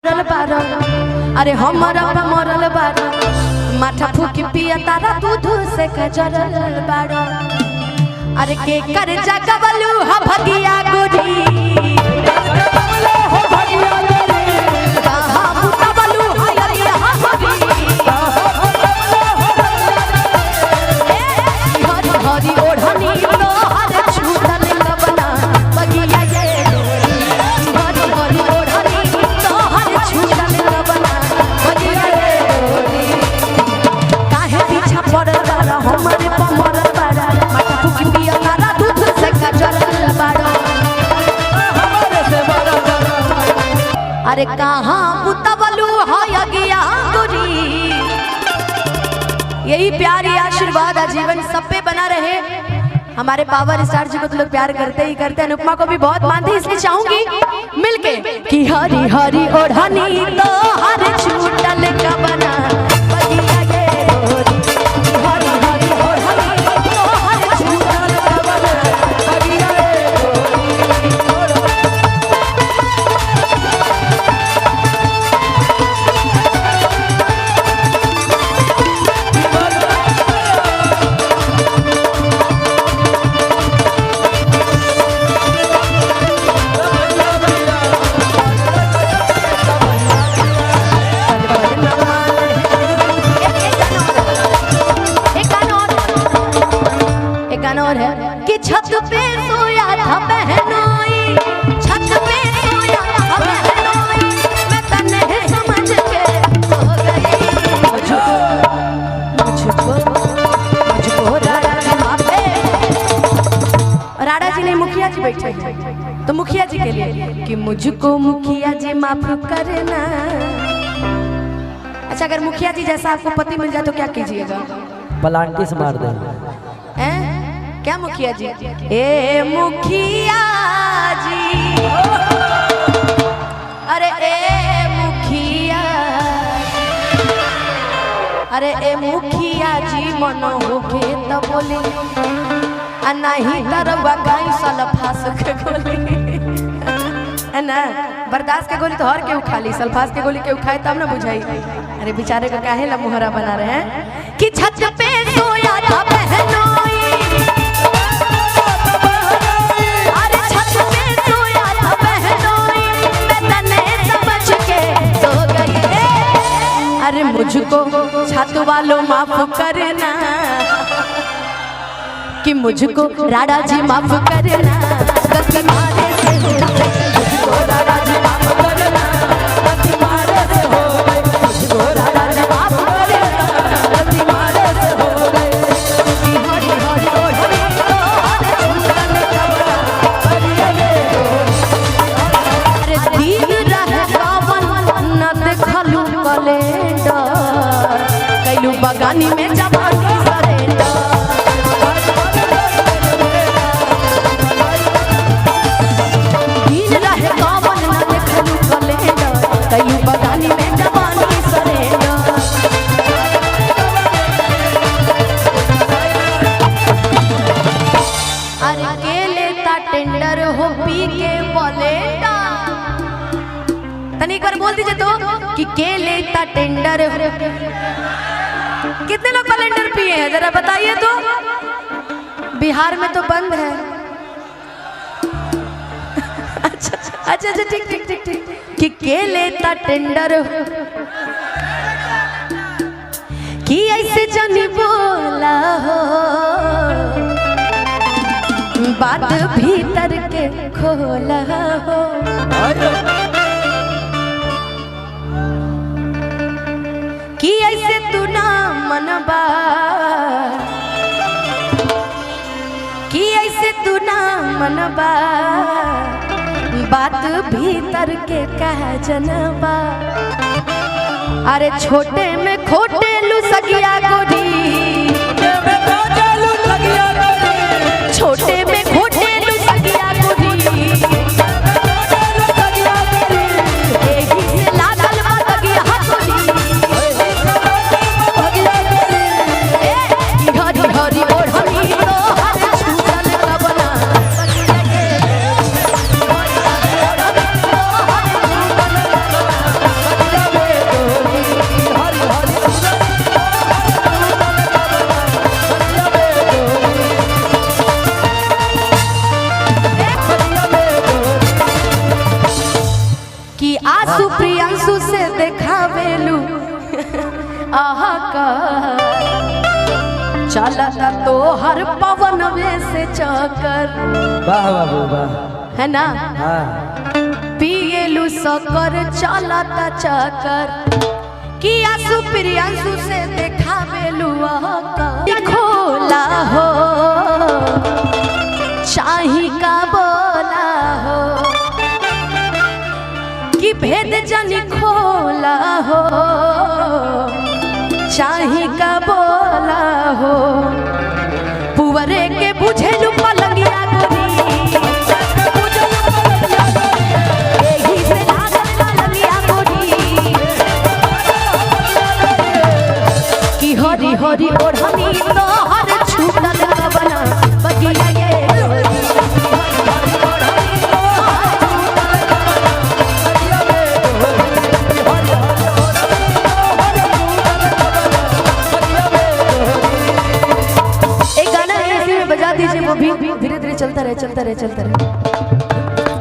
अरे हमारा मरल बारो माथा फूकी पिया तारा दूध से कजरल बारो। अरे के कर जगबलू ह भगिया गुरी कहां मुतबलू हयरी ह भगी हरी हरी ओढ़नी तो हर छूटल कबना बगिया ये हरी हरी ओढ़नी तो हर छूटल कबना बगिया ये काहे पीछा पड़ल बारा हमरे पमरल बारा माथा फूकी पिया तारा दूध से कजरल बारो। अरे कहां मुतबलू हयगिया गुरी। यही प्यार ये आशीर्वाद आजीवन सब पे बना रहे। हमारे पावर स्टार जी को तो लोग प्यार करते ही करते हैं, अनुपमा को भी बहुत मानते हैं, इसलिए चाहूंगी मिलके कि हरी हरी ओढ़नी तो हर छूटल कबना बगिया ये हरी हरी ओढ़नी तो हर छूटल कबना बगिया ये। और है कि छत पे सोया था बहनोई, छत पे सोया था बहनोई, मैं तन्ने समझ के सो गई। मुझको राड़ा जी माँ पे, राड़ा जी नहीं मुखिया जी बैठे तो मुखिया जी के लिए कि मुझको मुखिया जी माफ करना। अच्छा अगर मुखिया जी जैसा आपको पति मिल जाए तो क्या कीजिएगा? पलांटी से मार दे। क्या मुखिया जी? ए मुखिया जी, अरे ए मुखिया, अरे ए मुखिया जी मनो होके तो बोले नहीं तरवा गाई सल्फास के गोली है ना। बर्दाश्त के गोली तो हर के उखा ली, सल्फास के गोली के उखाए तब ना बुझाई। अरे बेचारे को काहे ला मुहरा बना रहे हैं कि छत पे सोया था बहनोई, अरे मुझको छत वालों माफ करना कि मुझको राड़ा जी माफ करना। गलती मारे से मुझको राड़ा जी माफ करना, गलती मारे से हो गए मुझको राड़ा जी माफ करना, गलती मारे से हो गए। हरी हरी ओढ़नी तो हर छूटल कबना बगिया ये। अरे दिन रहे कावन न देखलू कैलेंडर, कैलू बगानी में जवानी सरेंडर। दिन रहे कावन न देखलू कैलेंडर, कैलू बगानी में जवानी सरेंडर। अरे के लेता टेंडर हो पी के बोलेंडर। तनी एक बार बोल दीजिए तो कि के लेता टेंडर। कितने लोग कैलेंडर पिए हैं जरा बताइए तो? बिहार में तो बंद है। अच्छा अच्छा अच्छा ठीक ठीक ठीक ठीक कि के लेता टेंडर कि ऐसे जानी बोला हो, बात भीतर के खोला हो। कि ऐसे तू ना मनबा, कि ऐसे तू ना मनबा, बात भीतर के कह जनबा। अरे छोटे में खोटे लू सगिया गोरी, छोटे में खोटे लू सगिया गोरी, आंसू प्रियांशु से देखावेलू आहा का चलता तो हर पवन से चकर वाह बाबू वाह है ना हाँ पिएलू सकर चलता चकर कि आंसू प्रियांशु से देखावेलू आहा का खोला हो चाही का बोला हो कि भेद जनी खोला हो चाही का बोला हो पुवरे के बुझेलू पलंगिया गोरी एही से लागल पलंगिया गोरी कि हरी हरी ओढ़नी तोहर छूटल बना बगिया ये दीजिए वो भी धीरे धीरे चलता रहे चलता रहे चलता रहे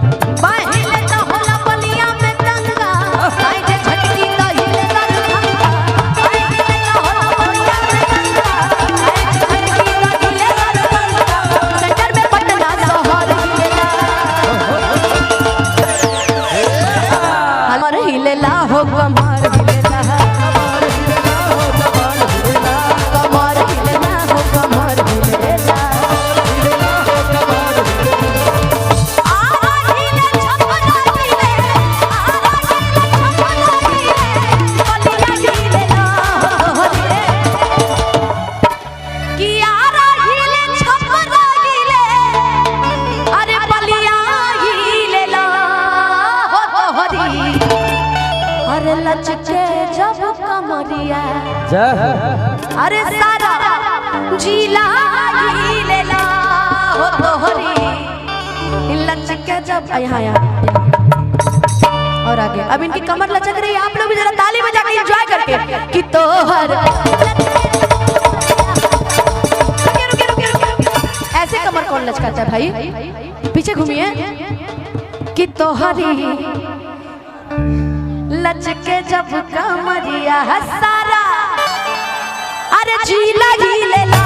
हिलेला हो कमर हिलेला कमर हिलेला हो कमर हिलेला लचके जब कमरिया अरे सारा जिला हिलेला हो तोहरी लचके जब यहाँ और आगे अब इनकी कमर लचक रही है आप लोग भी जरा ताली बजा के एंजॉय करके कि तोहर ऐसे कमर कौन लचकाता है भाई पीछे घूमिए कि तोहरी लचके जब कमरिया सारा अरे जिला हिलेला